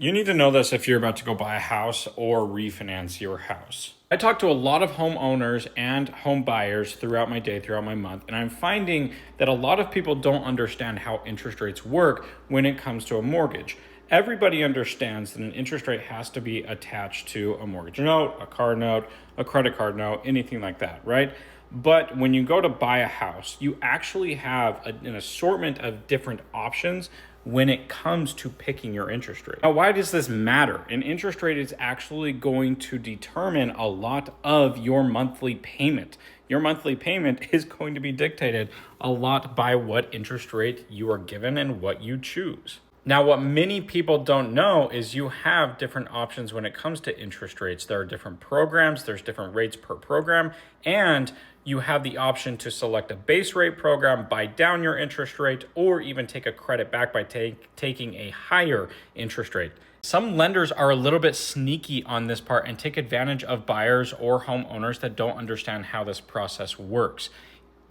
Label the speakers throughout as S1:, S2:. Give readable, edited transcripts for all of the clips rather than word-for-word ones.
S1: You need to know this if you're about to go buy a house or refinance your house. I talk to a lot of homeowners and home buyers throughout my day, throughout my month, and I'm finding that a lot of people don't understand how interest rates work when it comes to a mortgage. Everybody understands that an interest rate has to be attached to a mortgage note, a car note, a credit card note, anything like that, right? But when you go to buy a house, you actually have an assortment of different options when it comes to picking your interest rate. Now, why does this matter? An interest rate is actually going to determine a lot of your monthly payment. Your monthly payment is going to be dictated a lot by what interest rate you are given and what you choose. Now, what many people don't know is you have different options when it comes to interest rates. There are different programs, there's different rates per program, and you have the option to select a base rate program, buy down your interest rate, or even take a credit back by taking a higher interest rate. Some lenders are a little bit sneaky on this part and take advantage of buyers or homeowners that don't understand how this process works.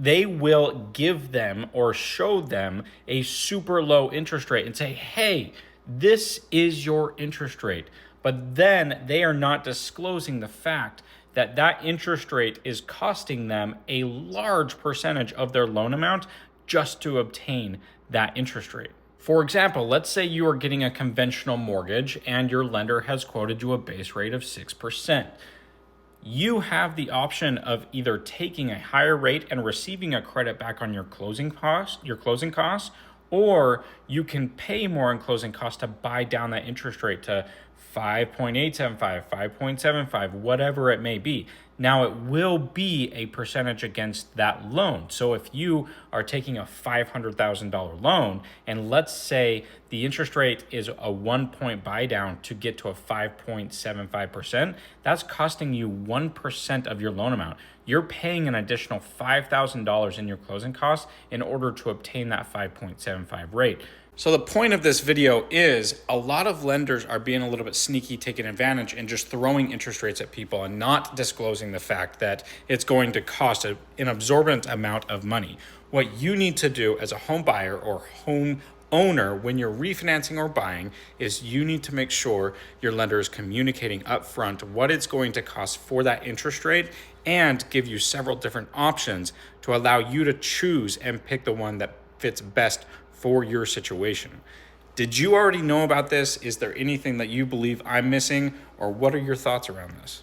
S1: They will give them or show them a super low interest rate and say, hey, this is your interest rate. But then they are not disclosing the fact that that interest rate is costing them a large percentage of their loan amount just to obtain that interest rate. For example, let's say you are getting a conventional mortgage and your lender has quoted you a base rate of 6%. You have the option of either taking a higher rate and receiving a credit back on your closing costs, or you can pay more in closing costs to buy down that interest rate to 5.875, 5.75, whatever it may be. Now, it will be a percentage against that loan. So if you are taking a $500,000 loan, and let's say the interest rate is a 1 point buy down to get to a 5.75%, that's costing you 1% of your loan amount. You're paying an additional $5,000 in your closing costs in order to obtain that 5.75 rate. So the point of this video is a lot of lenders are being a little bit sneaky, taking advantage and just throwing interest rates at people and not disclosing the fact that it's going to cost an absorbent amount of money. What you need to do as a home buyer or home owner when you're refinancing or buying is you need to make sure your lender is communicating upfront what it's going to cost for that interest rate and give you several different options to allow you to choose and pick the one that fits best for your situation. Did you already know about this? Is there anything that you believe I'm missing, or what are your thoughts around this?